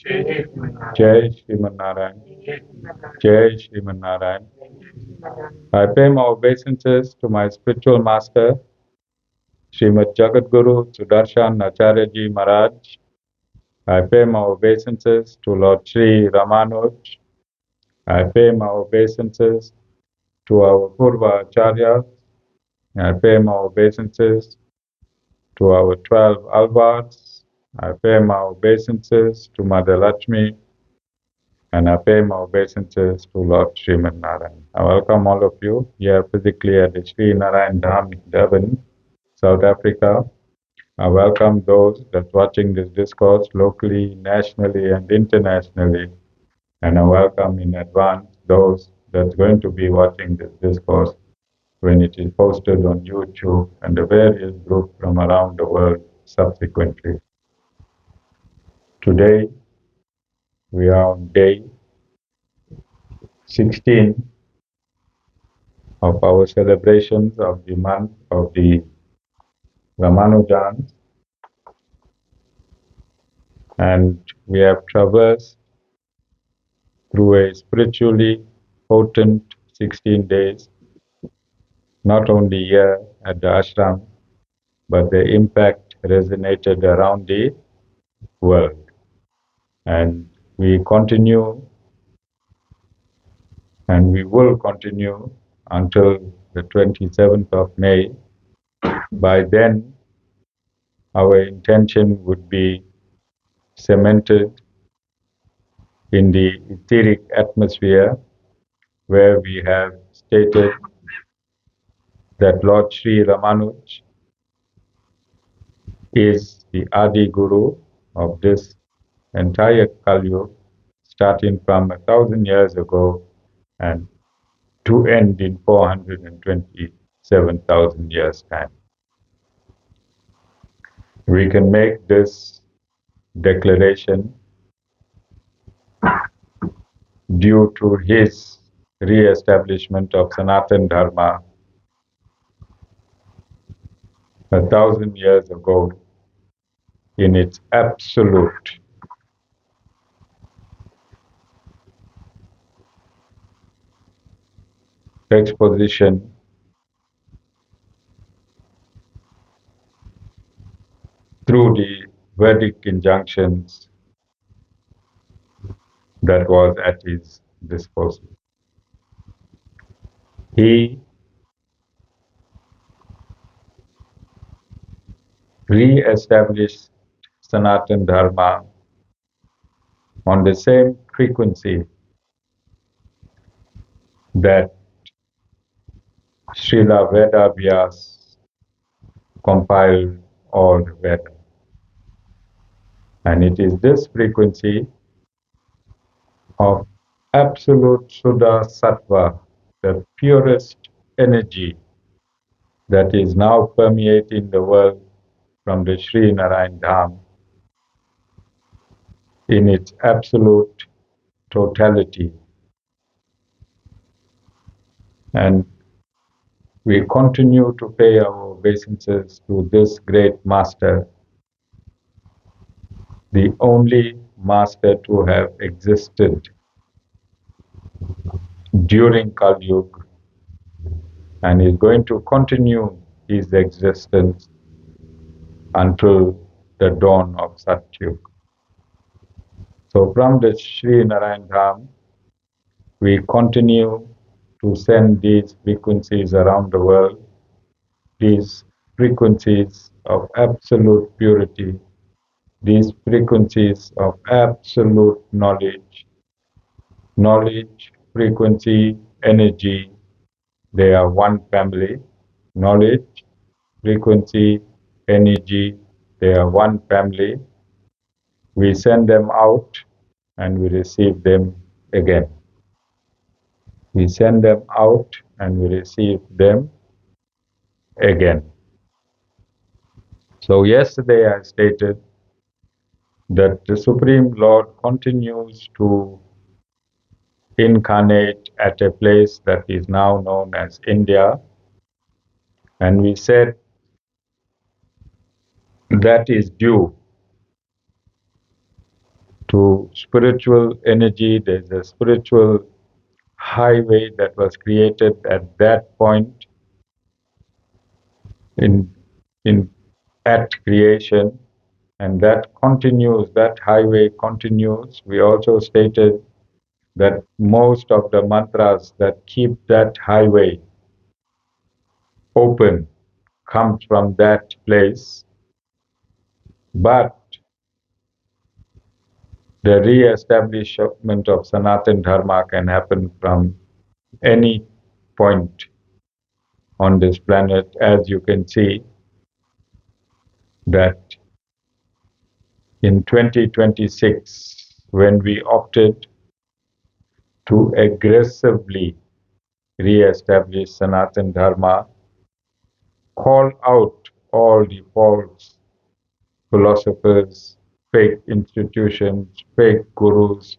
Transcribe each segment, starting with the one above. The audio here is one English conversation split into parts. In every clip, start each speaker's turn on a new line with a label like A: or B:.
A: Jai Sriman Narayan. Jai Sriman Narayan. I pay my obeisances to my spiritual master, Srimad Jagadguru Sudarshan Acharya Ji Maharaj. I pay my obeisances to Lord Sri Ramanuj. I pay my obeisances to our Purva Acharyas. I pay my obeisances to our 12 alvards. I pay my obeisances to Mother Lakshmi, and I pay my obeisances to Lord Sriman Narayan. I welcome all of you here physically at the Sri Narayana Dham in Durban, South Africa. I welcome those that watching this discourse locally, nationally, and internationally. And I welcome in advance those that's going to be watching this discourse when it is posted on YouTube and the various groups from around the world subsequently. Today, we are on day 16 of our celebrations of the month of the Ramanujans, and we have traversed through a spiritually potent 16 days, not only here at the ashram, but the impact resonated around the world. And we continue and we will continue until the 27th of May. By then, our intention would be cemented in the etheric atmosphere where we have stated that Lord Sri Ramanuj is the Adi Guru of this entire Kaliyug, starting from 1,000 years ago and to end in 427,000 years' time. We can make this declaration due to his re-establishment of Sanatana Dharma 1,000 years ago in its absolute exposition through the Vedic injunctions that was at his disposal. He re-established Sanatana Dharma on the same frequency that Srila Veda Vyas compiled all the Vedas. And it is this frequency of absolute Suddha Sattva, the purest energy that is now permeating the world from the Sri Narayana Dham in its absolute totality. And we continue to pay our obeisances to this great master, the only master to have existed during Kaliyug, and is going to continue his existence until the dawn of Satyug. So from the Sri Narayana Dham, we continue to send these frequencies around the world, these frequencies of absolute purity, these frequencies of absolute knowledge, frequency, energy, they are one family. Knowledge, frequency, energy, they are one family. We send them out and we receive them again. We send them out and we receive them again. So yesterday I stated that the Supreme Lord continues to incarnate at a place that is now known as India, and we said that is due to spiritual energy. There's a spiritual highway that was created at that point in in at creation, and that continues. That highway continues. We also stated that most of the mantras that keep that highway open comes from that place, but the re-establishment of Sanatana Dharma can happen from any point on this planet. As you can see, that in 2026, when we opted to aggressively re-establish Sanatana Dharma, call out all the false philosophers, fake institutions, fake gurus,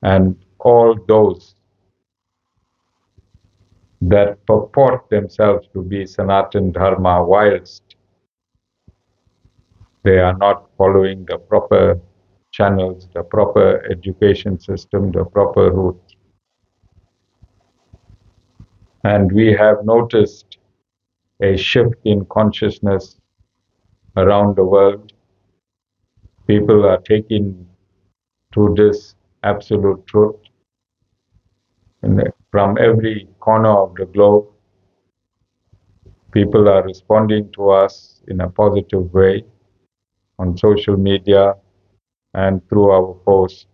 A: and all those that purport themselves to be Sanatana Dharma whilst they are not following the proper channels, the proper education system, the proper route. And we have noticed a shift in consciousness around the world. People are taking to this absolute truth from every corner of the globe. People are responding to us in a positive way on social media and through our posts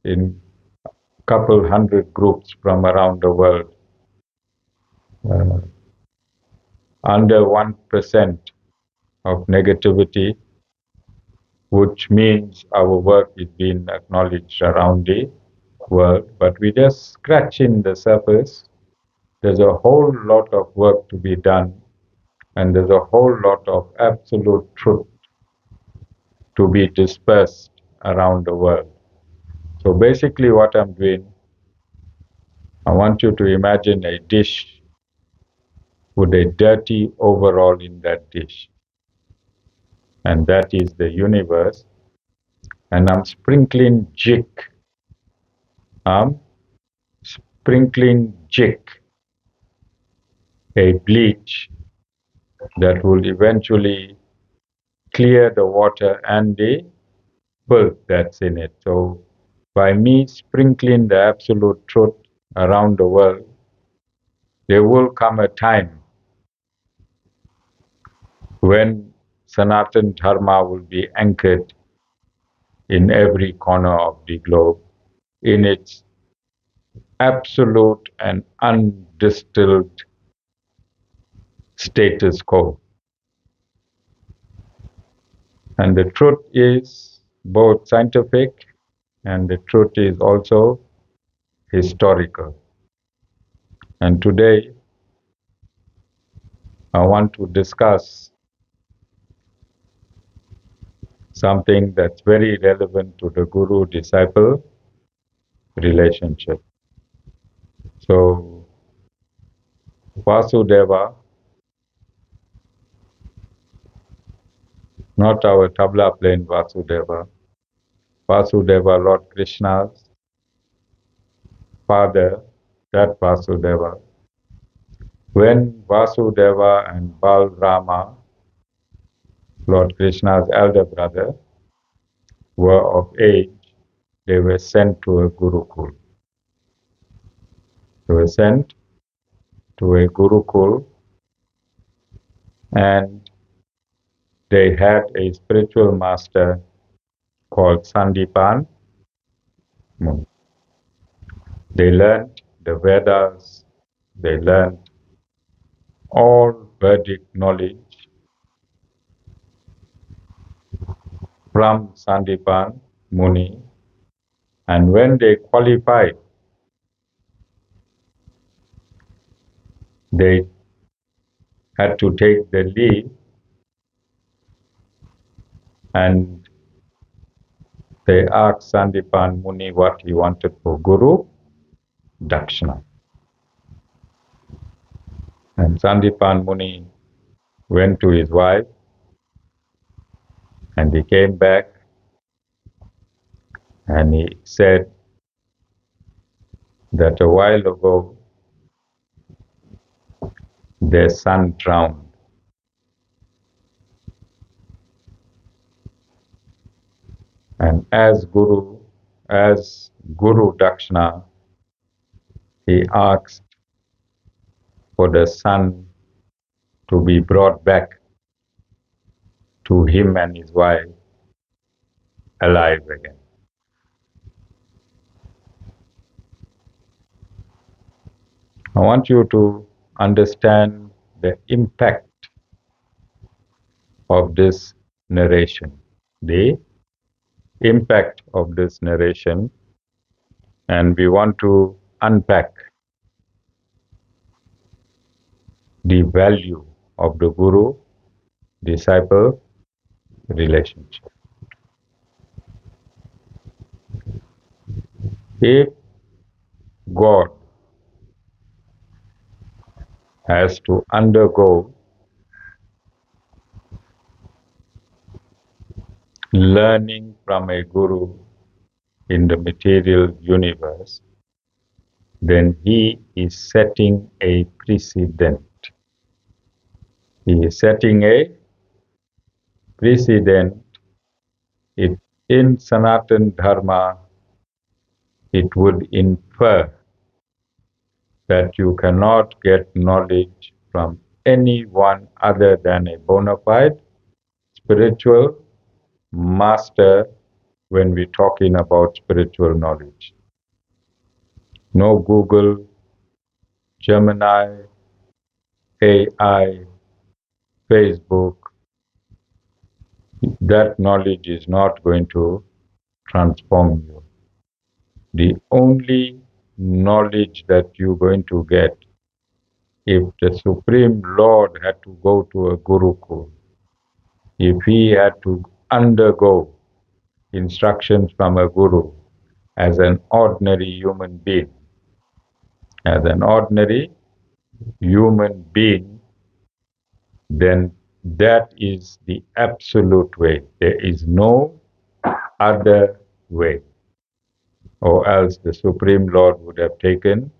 A: in a couple hundred groups from around the world. Uh, Under 1% of negativity, which means our work is being acknowledged around the world, but we just scratching the surface. There's a whole lot of work to be done, and there's a whole lot of absolute truth to be dispersed around the world. So basically what I'm doing, I want you to imagine a dish with a dirty overall in that dish. And that is the universe. And I'm sprinkling jik. I'm sprinkling jik, a bleach that will eventually clear the water and the filth that's in it. So by me sprinkling the absolute truth around the world, there will come a time when Sanatana Dharma will be anchored in every corner of the globe in its absolute and undistilled status quo. And the truth is both scientific and the truth is also historical. And today I want to discuss something that's very relevant to the guru-disciple relationship. So Vasudeva, not our tabla playing Vasudeva, Vasudeva, Lord Krishna's father, that Vasudeva. When Vasudeva and Balrama, Lord Krishna's elder brother, were of age, they were sent to a Gurukul. They were sent to a Gurukul and they had a spiritual master called Sandipan Muni. They learned the Vedas, they learned all Vedic knowledge from Sandipan Muni, and when they qualified, they had to take the leave and they asked Sandipan Muni what he wanted for Guru Dakshina. And Sandipan Muni went to his wife and he came back And he said that a while ago their son drowned. And as Guru Dakshina, he asked for the son to be brought back to him and his wife alive again. I want you to understand the impact of this narration, the impact of this narration, and we want to unpack the value of the guru disciple relationship. If God has to undergo learning from a guru in the material universe, then he is setting a precedent. He is setting a precedent. In Sanatana Dharma, it would infer that you cannot get knowledge from anyone other than a bona fide spiritual master when we're talking about spiritual knowledge. No Google, Gemini, AI, Facebook, that knowledge is not going to transform you. The only knowledge that you're going to get, if the Supreme Lord had to go to a Gurukul, if he had to undergo instructions from a Guru as an ordinary human being, as an ordinary human being, then that is the absolute way. There is no other way. Or else the Supreme Lord would have taken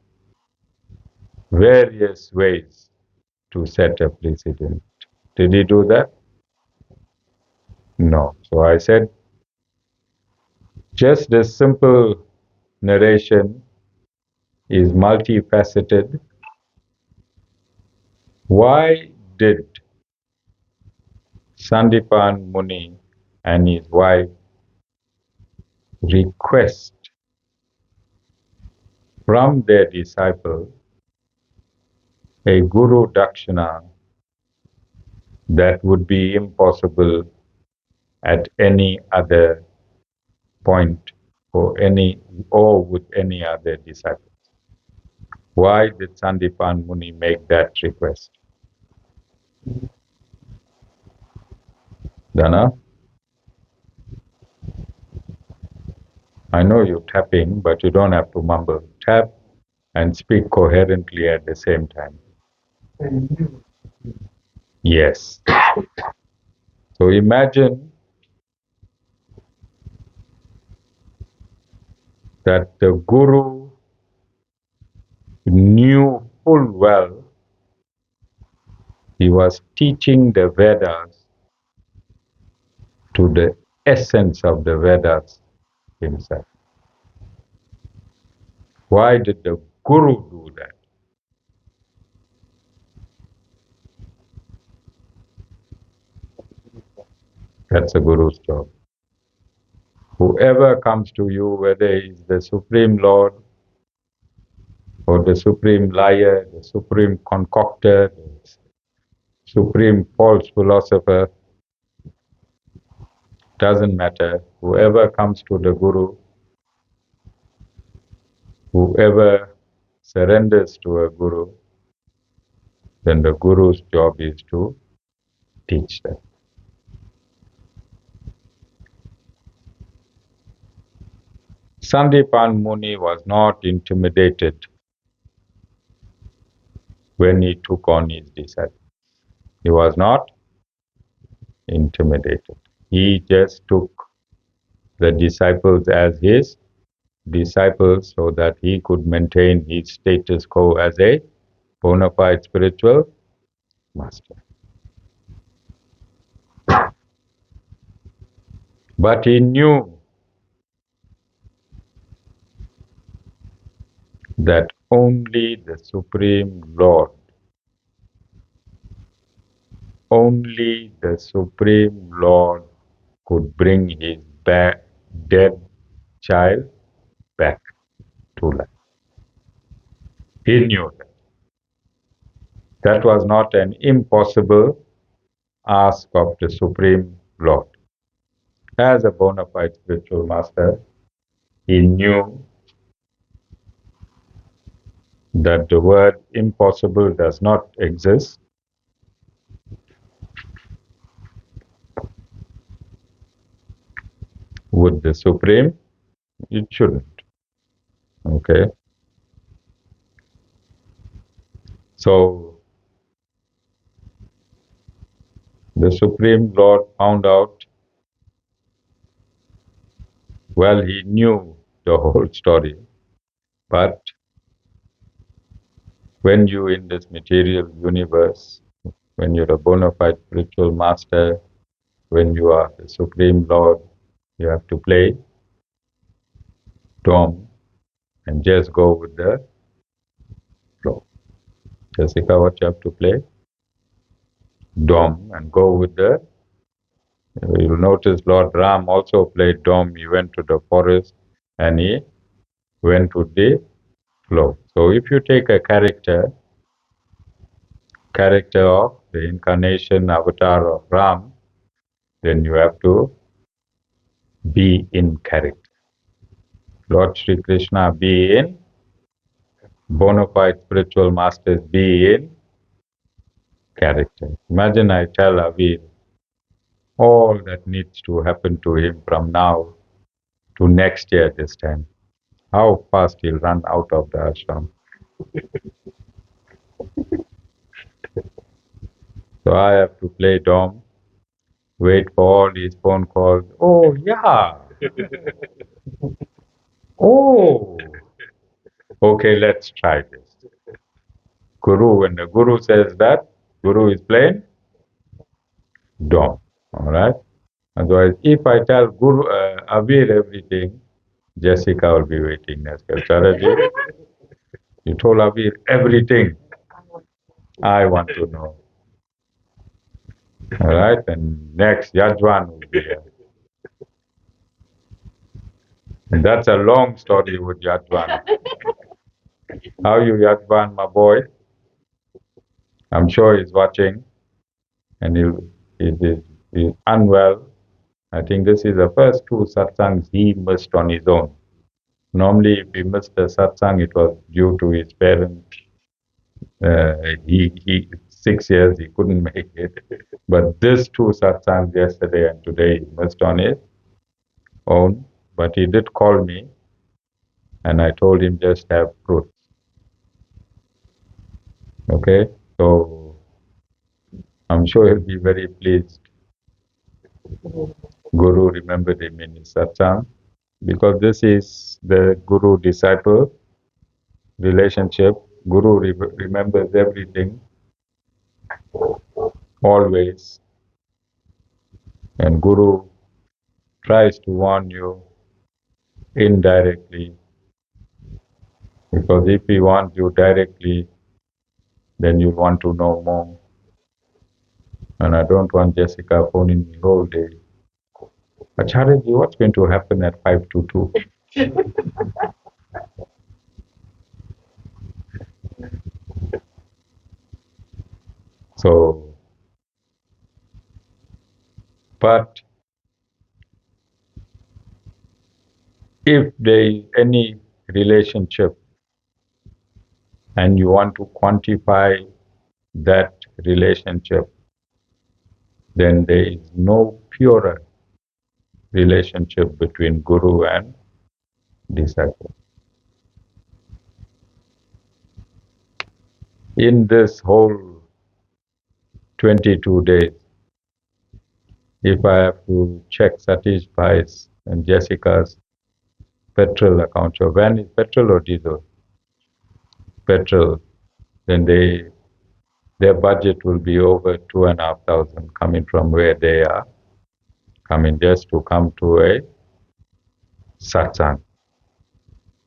A: various ways to set a precedent. Did he do that? No. So I said, just this simple narration is multifaceted. Why did Sandipan Muni and his wife request from their disciple a Guru Dakshina that would be impossible at any other point or with any other disciple? Why did Sandipan Muni make that request? Dana, I know you're tapping, but you don't have to mumble. Tap and speak coherently at the same time. Yes. So imagine that the Guru knew full well he was teaching the Vedas to the essence of the Vedas himself. Why did the Guru do that? That's a Guru's job. Whoever comes to you, whether he's the Supreme Lord or the Supreme Liar, the Supreme Concoctor, the Supreme False Philosopher, doesn't matter. Whoever comes to the Guru, whoever surrenders to a Guru, then the Guru's job is to teach them. Sandipan Muni was not intimidated when he took on his disciples. He was not intimidated. He just took the disciples as his disciples so that he could maintain his status quo as a bona fide spiritual master. But he knew that only the Supreme Lord, only the Supreme Lord could bring his dead child back to life. He knew that. That was not an impossible ask of the Supreme Lord. As a bona fide spiritual master, he knew that the word impossible does not exist. With the Supreme, it shouldn't. Okay? So the Supreme Lord found out, well, he knew the whole story, but when you in this material universe, when you're a bona fide spiritual master, when you are the Supreme Lord, you have to play Dom and just go with the flow. Jessica, what you have to play? Dom and go with the. You'll notice Lord Ram also played Dom. He went to the forest and he went with the flow. So if you take a character of the incarnation avatar of Ram, then you have to be in character. Lord Sri Krishna be in, bona fide spiritual masters be in character. Imagine I tell Avir all that needs to happen to him from now to next year this time. How fast he'll run out of the ashram. So I have to play Dom, wait for all his phone calls. Oh, yeah. Oh, okay, let's try this. Guru, when the Guru says that, Guru is playing Dom. All right. Otherwise, if I tell Guru Avir everything, Jessica will be waiting next. Charaji, you told Avir everything. I want to know. All right. And next, Yajwan will be here. And that's a long story with Yajwan. How you, Yajwan, my boy? I'm sure he's watching and he's unwell. I think this is the first two satsangs he missed on his own. Normally, if he missed a satsang, it was due to his parents. He 6 years he couldn't make it, but this two satsangs yesterday and today he missed on his own. But he did call me, and I told him just have fruits. Okay, so I'm sure he'll be very pleased. Guru remembered him in his satsang because this is the guru disciple relationship. Guru remembers everything always, and Guru tries to warn you indirectly, because if he warns you directly, then you want to know more. And I don't want Jessica phoning me all day. Acharya, what's going to happen at 522? So, but if there is any relationship and you want to quantify that relationship, then there is no purer relationship between Guru and disciple. In this whole 22 days, if I have to check Satish Bhai's and Jessica's petrol account. Your van is petrol or diesel? Petrol. Then their budget will be over 2,500 coming from where they are, coming just to come to a satsang.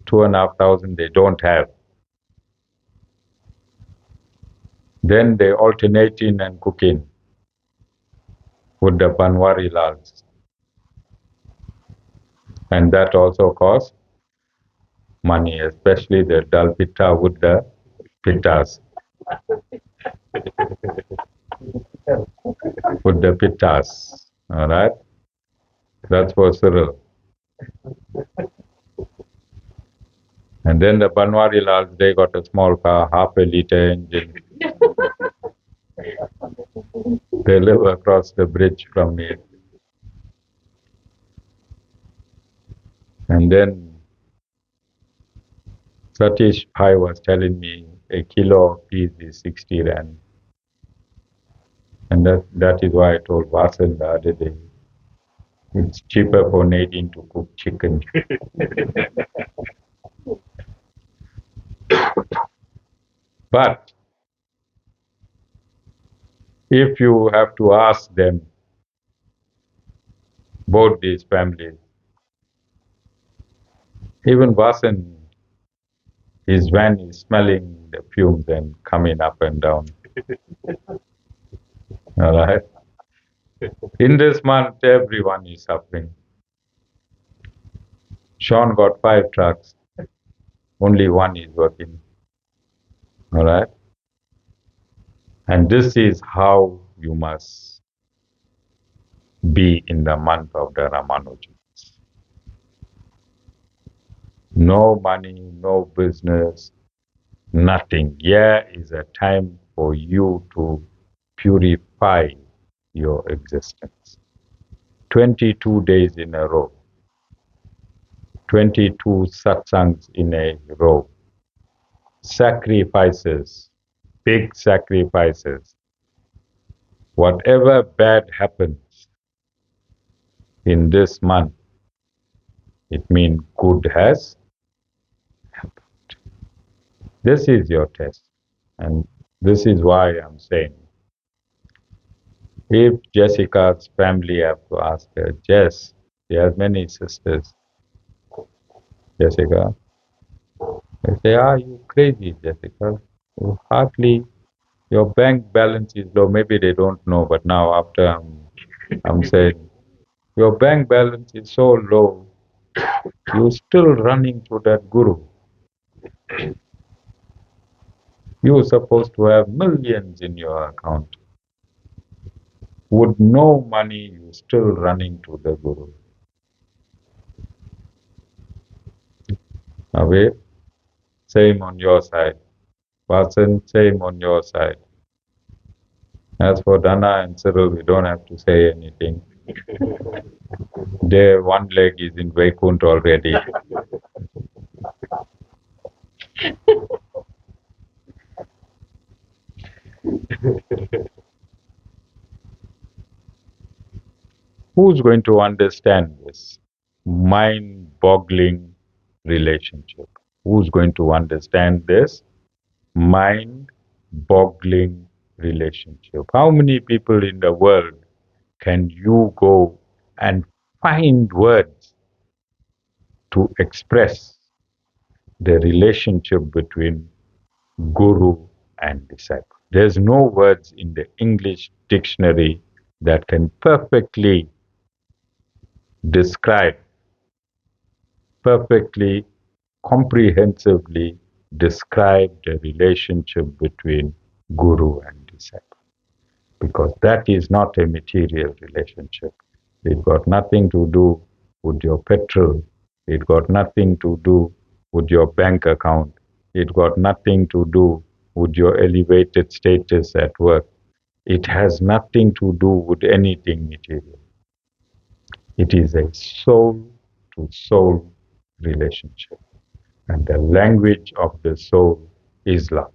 A: 2,500 they don't have. Then they alternate in and cook in with the Banwari Lals. And that also costs money, especially the dal pitta with the pittas. With the pittas. Alright? That's for Cyril. And then the Banwari Lals, they got a small car, half a liter engine. They live across the bridge from me. And then Satish Bhai was telling me a kilo of peas is 60 rand. And that is why I told Vasan the other day, it's cheaper for Nadine to cook chicken. But if you have to ask them, both these families, even Vasan, his van is smelling the fumes and coming up and down. All right. In this month, everyone is suffering. Sean got 5 trucks, only one is working. All right. And this is how you must be in the month of the Ramanujans. No money, no business, nothing. Here is a time for you to purify your existence. 22 days in a row, 22 satsangs in a row, sacrifices, big sacrifices. Whatever bad happens in this month, it means good has happened. This is your test. And this is why I'm saying, if Jessica's family have to ask her, Jess, she has many sisters, Jessica, they say, are you crazy, Jessica? You hardly, your bank balance is low. Maybe they don't know, but now after I'm saying, your bank balance is so low, you're still running to that guru. You're supposed to have millions in your account. With no money, you're still running to the guru. Away, same on your side. Vasan, same on your side. As for Dana and Cyril, we don't have to say anything. Their one leg is in Vaikunt already. Who's going to understand this mind-boggling relationship? Who's going to understand this mind-boggling relationship? How many people in the world can you go and find words to express the relationship between guru and disciple? There's no words in the English dictionary that can perfectly describe, perfectly, comprehensively describe the relationship between guru and disciple. Because that is not a material relationship. It got nothing to do with your petrol. It got nothing to do with your bank account. It got nothing to do with your elevated status at work. It has nothing to do with anything material. It is a soul to soul relationship. And the language of the soul is love.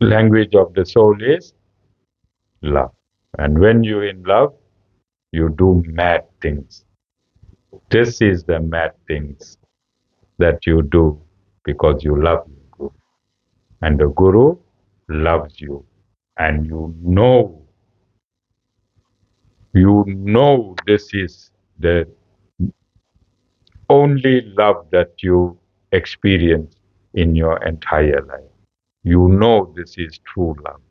A: Language of the soul is love. And when you're in love, you do mad things. This is the mad things that you do because you love your Guru. And the Guru loves you. And you know this is the only love that you experience in your entire life. You know this is true love.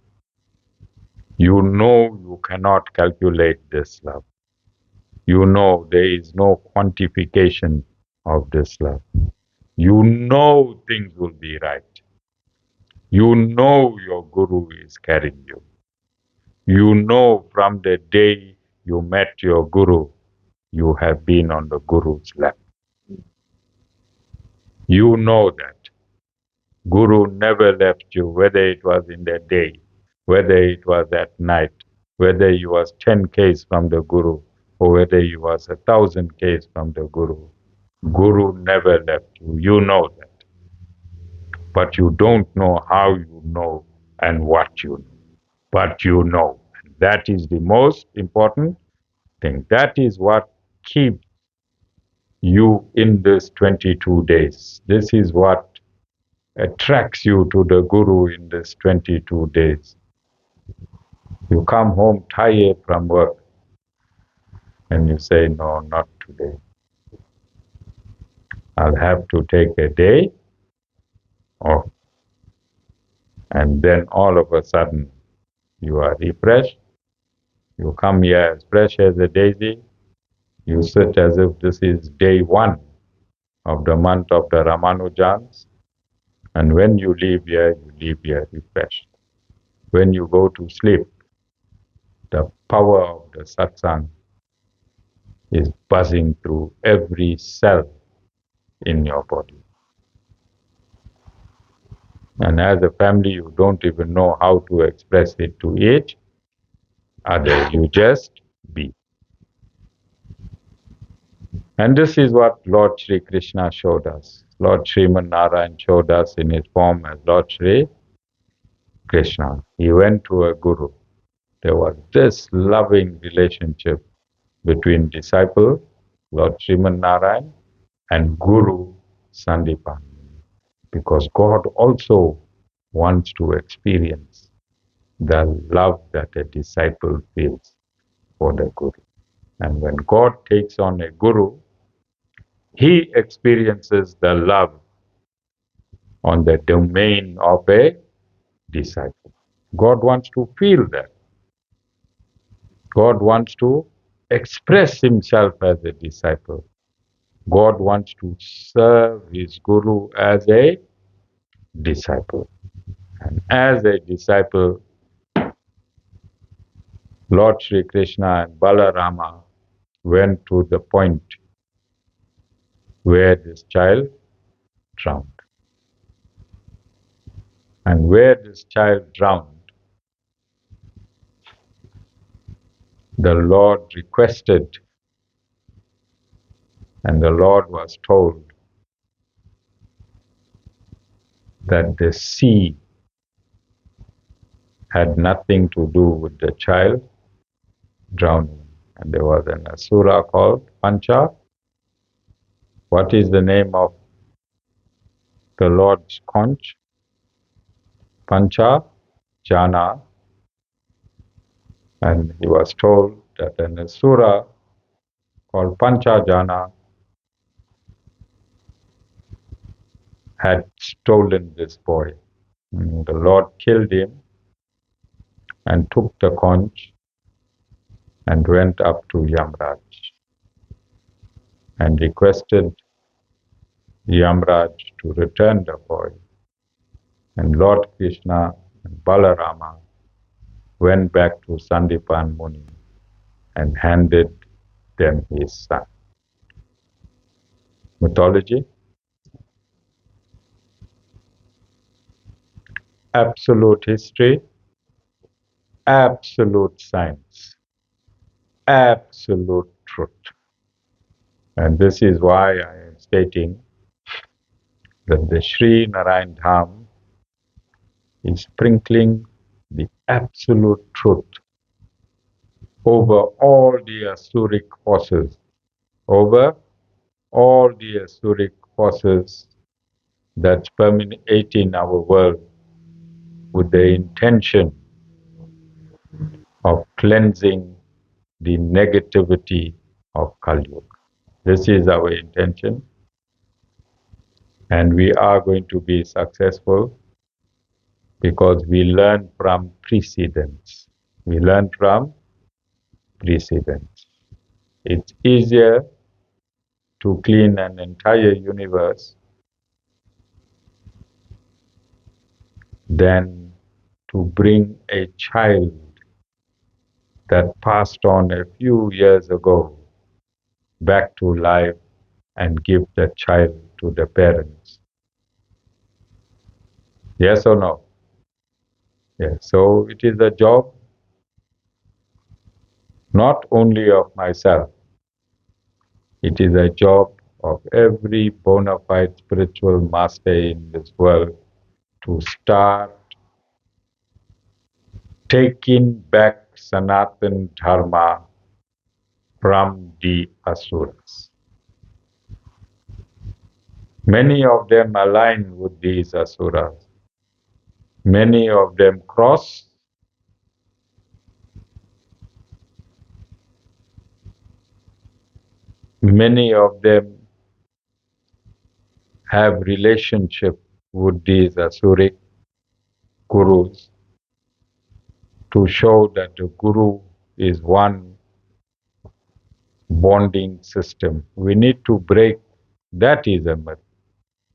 A: You know you cannot calculate this love. You know there is no quantification of this love. You know things will be right. You know your Guru is carrying you. You know from the day you met your Guru, you have been on the Guru's lap. You know that. Guru never left you, whether it was in the day, whether it was at night, whether you was 10 k's from the Guru, or whether you was 1,000 k's from the Guru. Guru never left you. You know that. But you don't know how you know and what you know. But you know. That is the most important thing. That is what keeps you in this 22 days. This is what attracts you to the Guru in this 22 days. You come home tired from work and you say, no, not today. I'll have to take a day off. And then all of a sudden, you are refreshed. You come here as fresh as a daisy. You sit as if this is day one of the month of the Ramanujans. And when you leave here refreshed. When you go to sleep, the power of the satsang is buzzing through every cell in your body. And as a family, you don't even know how to express it to each other. You just be. And this is what Lord Sri Krishna showed us. Lord Sriman Narayan showed us in his form as Lord Sri Krishna. He went to a guru. There was this loving relationship between disciple, Lord Sriman Narayan, and Guru Sandipan. Because God also wants to experience the love that a disciple feels for the Guru. And when God takes on a Guru, he experiences the love on the domain of a disciple. God wants to feel that. God wants to express himself as a disciple. God wants to serve his Guru as a disciple. And as a disciple, Lord Sri Krishna and Balarama went to the point where this child drowned. And where this child drowned, the Lord requested, and the Lord was told that the sea had nothing to do with the child drowning. And there was an asura called Pancha. What is the name of the Lord's conch? Pancha Jana. And he was told that an asura called Pancha Jana had stolen this boy. And the Lord killed him and took the conch and went up to Yamraj and requested Yamraj to return the boy. And Lord Krishna and Balarama went back to Sandipan Muni and handed them his son. Mythology, absolute history, absolute science, absolute truth. And this is why I am stating that the Sri Narayana Dham is sprinkling the absolute truth over all the Asuric forces, over all the Asuric forces that's permeating our world with the intention of cleansing the negativity of Kaliyug. This is our intention, and we are going to be successful because we learn from precedents. We learn from precedents. It's easier to clean an entire universe than to bring a child that passed on a few years ago back to life and give the child to the parents. Yes or no? Yes. So it is a job not only of myself, it is a job of every bona fide spiritual master in this world to start taking back Sanatana Dharma from the Asuras. Many of them align with these Asuras. Many of them cross. Many of them have relationship with these Asuric gurus to show that the guru is one bonding system. We need to break, that is a myth.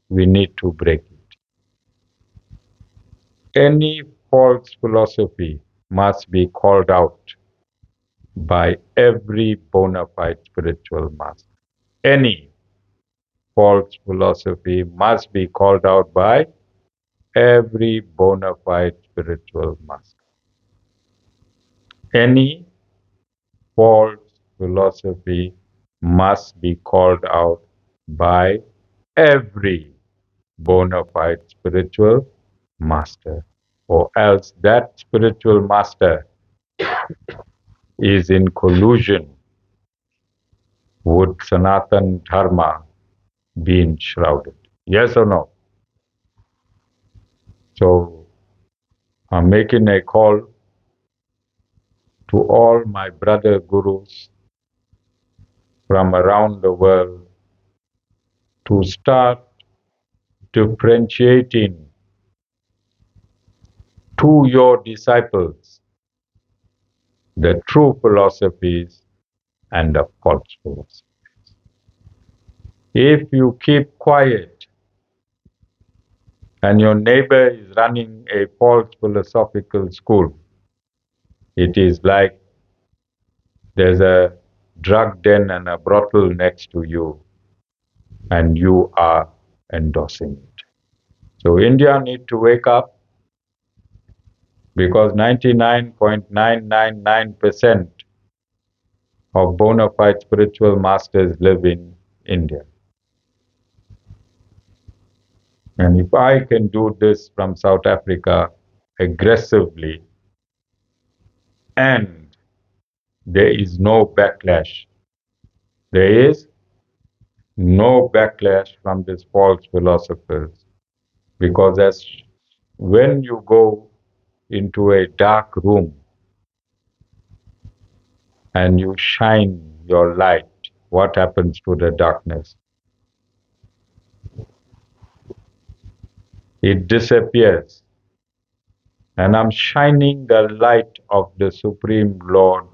A: We need to break it. Any false philosophy must be called out by every bona fide spiritual master. Any false philosophy must be called out by every bona fide spiritual master. Any false philosophy must be called out by every bona fide spiritual master, or else that spiritual master is in collusion with Sanatana Dharma being shrouded. Yes or no? So I'm making a call to all my brother gurus from around the world to start differentiating to your disciples the true philosophies and the false philosophies. If you keep quiet and your neighbor is running a false philosophical school, it is like there's a drug den and a brothel next to you, and you are endorsing it. So India need to wake up because 99.999% of bona fide spiritual masters live in India. And if I can do this from South Africa aggressively, and there is no backlash, there is no backlash from these false philosophers, because as when you go into a dark room and you shine your light, what happens to the darkness? It disappears. And I'm shining the light of the Supreme Lord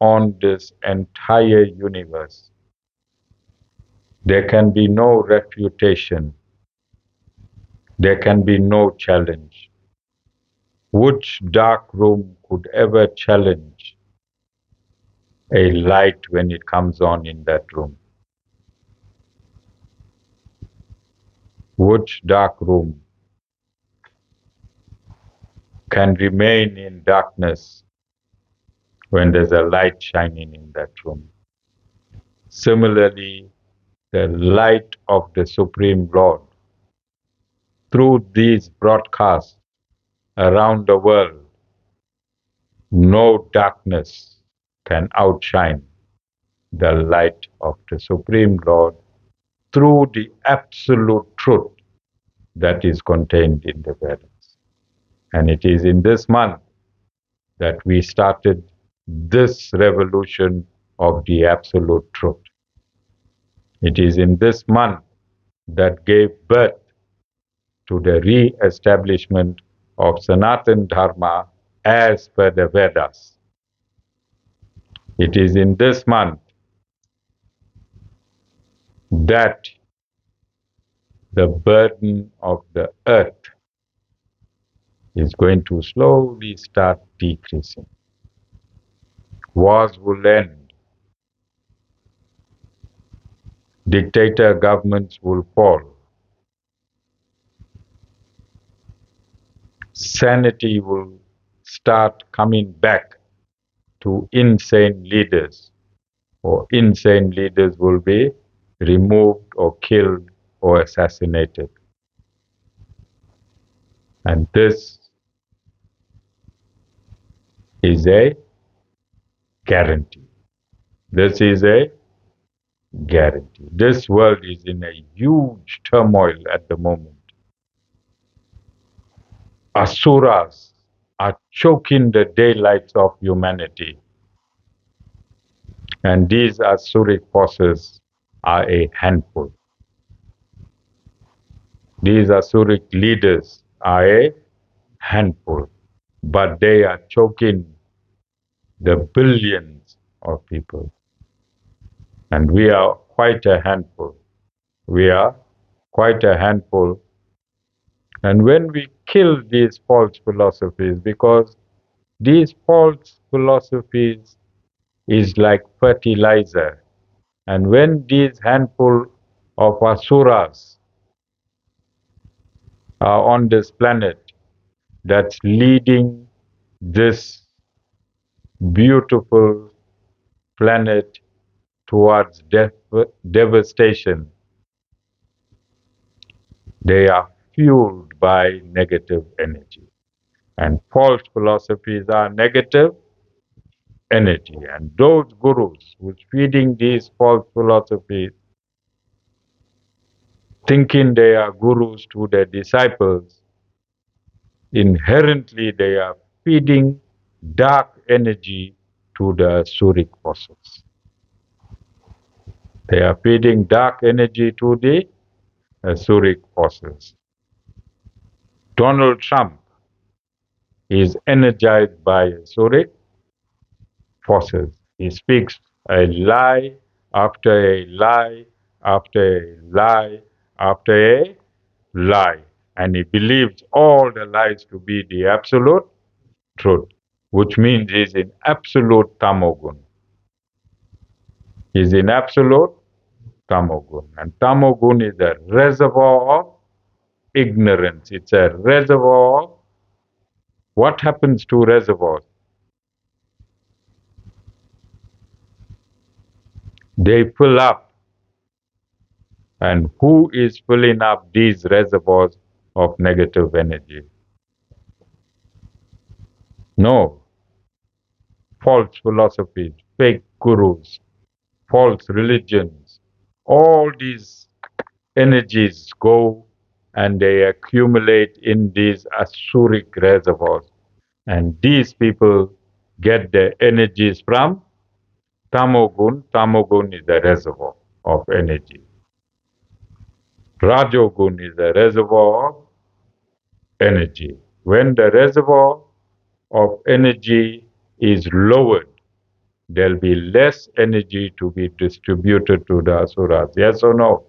A: on this entire universe. There can be no refutation. There can be no challenge. Which dark room could ever challenge a light when it comes on in that room? Which dark room can remain in darkness when there's a light shining in that room? Similarly, the light of the Supreme Lord through these broadcasts around the world, no darkness can outshine the light of the Supreme Lord through the absolute truth that is contained in the Vedas. And it is in this month that we started this revolution of the absolute truth. It is in this month that gave birth to the re-establishment of Sanatana Dharma as per the Vedas. It is in this month that the burden of the earth is going to slowly start decreasing. Wars will end. Dictator governments will fall. Sanity will start coming back to insane leaders, or insane leaders will be removed or killed or assassinated. And this is a guarantee. This is a guarantee. This world is in a huge turmoil at the moment. Asuras are choking the daylights of humanity. And these Asuric forces are a handful. These Asuric leaders are a handful, but they are choking the billions of people. And we are quite a handful. We are quite a handful. And when we kill these false philosophies, because these false philosophies is like fertilizer, and when these handful of asuras are on this planet, that's leading this beautiful planet towards devastation. They are fueled by negative energy. And false philosophies are negative energy. And those gurus who are feeding these false philosophies, thinking they are gurus to their disciples, inherently they are feeding dark energy to the Asuric forces. They are feeding dark energy to the Asuric forces. Donald Trump is energized by Asuric forces. He speaks a lie after a lie after a lie after a lie. And he believes all the lies to be the absolute truth, which means he's in absolute tamogun. He's in absolute tamogun. And tamogun is a reservoir of ignorance. It's a reservoir of what happens to reservoirs? They fill up. And who is filling up these reservoirs of negative energy? No. False philosophies, fake gurus, false religions. All these energies go and they accumulate in these Asuric reservoirs. And these people get their energies from Tamogun. Tamogun is the reservoir of energy. Rajogun is the reservoir of energy. When the reservoir of energy is lowered, there'll be less energy to be distributed to the asuras. Yes or no?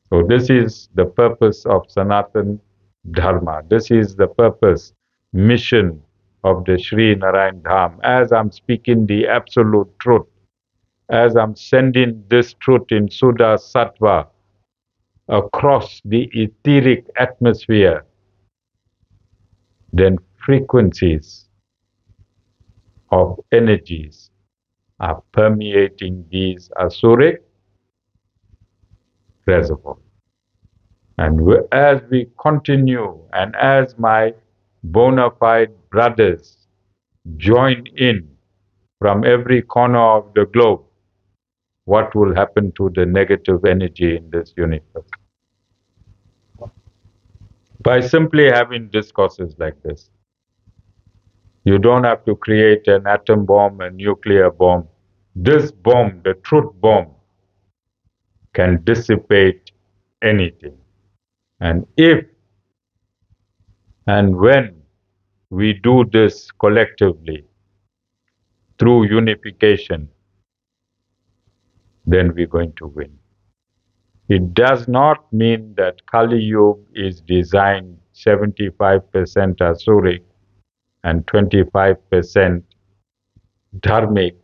A: So this is the purpose of Sanatana Dharma. This is the purpose, mission of the Sri Narayana Dham. As I'm speaking the absolute truth, as I'm sending this truth in Suddha Sattva across the etheric atmosphere, then frequencies of energies are permeating these Asuric reservoirs. And as we continue, and as my bona fide brothers join in from every corner of the globe, what will happen to the negative energy in this universe? By simply having discourses like this. You don't have to create an atom bomb, a nuclear bomb. This bomb, the truth bomb, can dissipate anything. And if and when we do this collectively through unification, then we're going to win. It does not mean that Kaliyug is designed 75% Asuric and 25% Dharmic,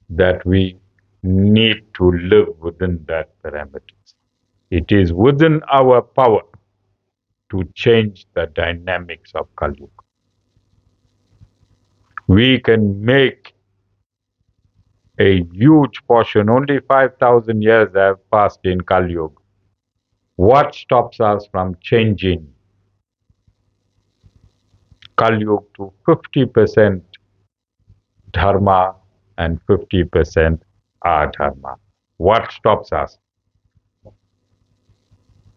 A: that we need to live within that parameters. It is within our power to change the dynamics of Kaliyug. We can make a huge portion, only 5,000 years have passed in Kaliyug. What stops us from changing Kaliyug to 50% Dharma and 50% Adharma? What stops us?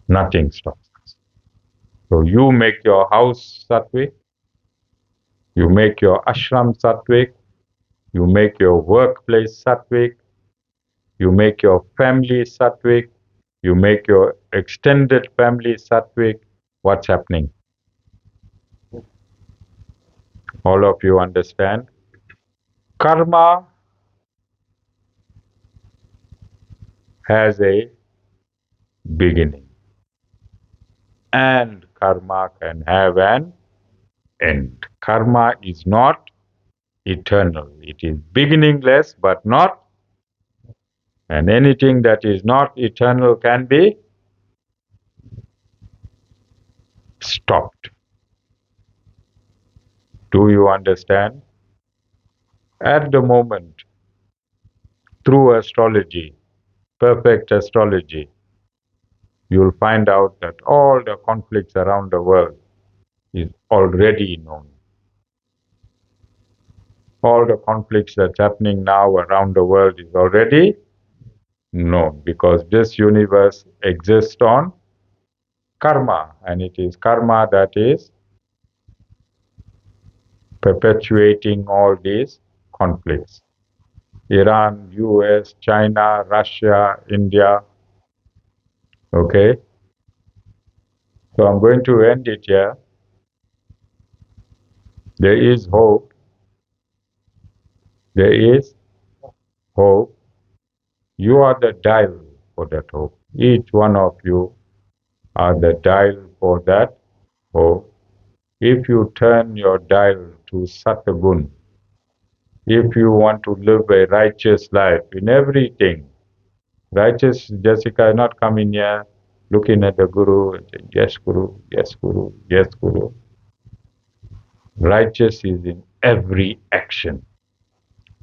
A: Nothing stops us. So you make your house sattvic, you make your ashram sattvic, you make your workplace sattvic, you make your family sattvic, you make your extended family sattvic. What's happening? All of you understand? Karma has a beginning, and karma can have an end. Karma is not eternal. It is beginningless but not, and anything that is not eternal can be stopped. Do you understand? At the moment, through astrology, perfect astrology, you'll find out that all the conflicts around the world is already known. All the conflicts that's happening now around the world is already known, because this universe exists on karma, and it is karma that is perpetuating all these conflicts. Iran, US, China, Russia, India. Okay? So I'm going to end it here. There is hope. There is hope. You are the dial for that hope. Each one of you are the dial for that hope. If you turn your dial to Satagun, if you want to live a righteous life in everything, righteous Jessica is not coming here looking at the Guru and saying, yes, Guru, yes, Guru, yes, Guru. Righteous is in every action,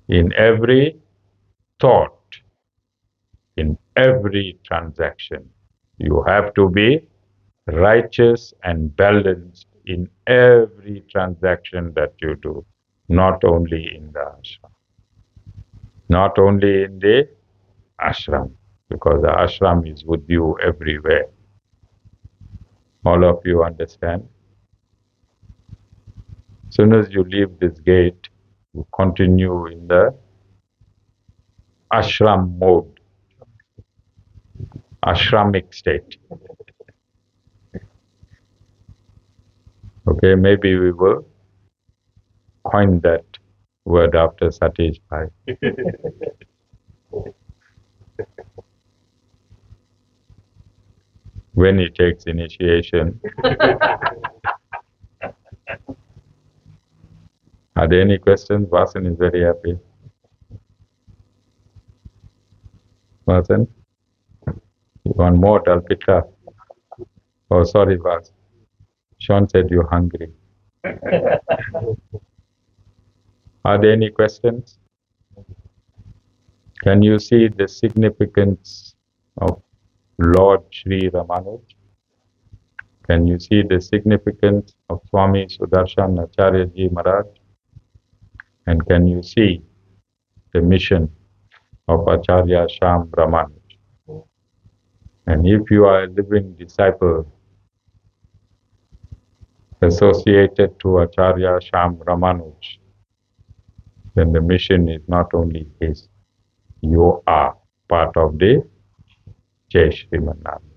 A: in every thought, in every transaction. You have to be righteous and balanced in every transaction that you do, not only in the ashram. Not only in the ashram, because the ashram is with you everywhere. All of you understand? As soon as you leave this gate, you continue in the ashram mode, ashramic state. Okay, maybe we will coin that word after Satish Bhai. When he takes initiation. Are there any questions? Vasan is very happy. Vasan, you want more Dalpita? Oh, sorry, Vas. Sean said you're hungry. Are there any questions? Can you see the significance of Lord Sri Ramanuj? Can you see the significance of Swami Sudarshan Acharya Ji Maharaj? And can you see the mission of Acharya Shyam Ramanuj. And if you are a living disciple associated to Acharya Shyam Ramanuj, then the mission is not only his, you are part of the Jai Sriman Narayana.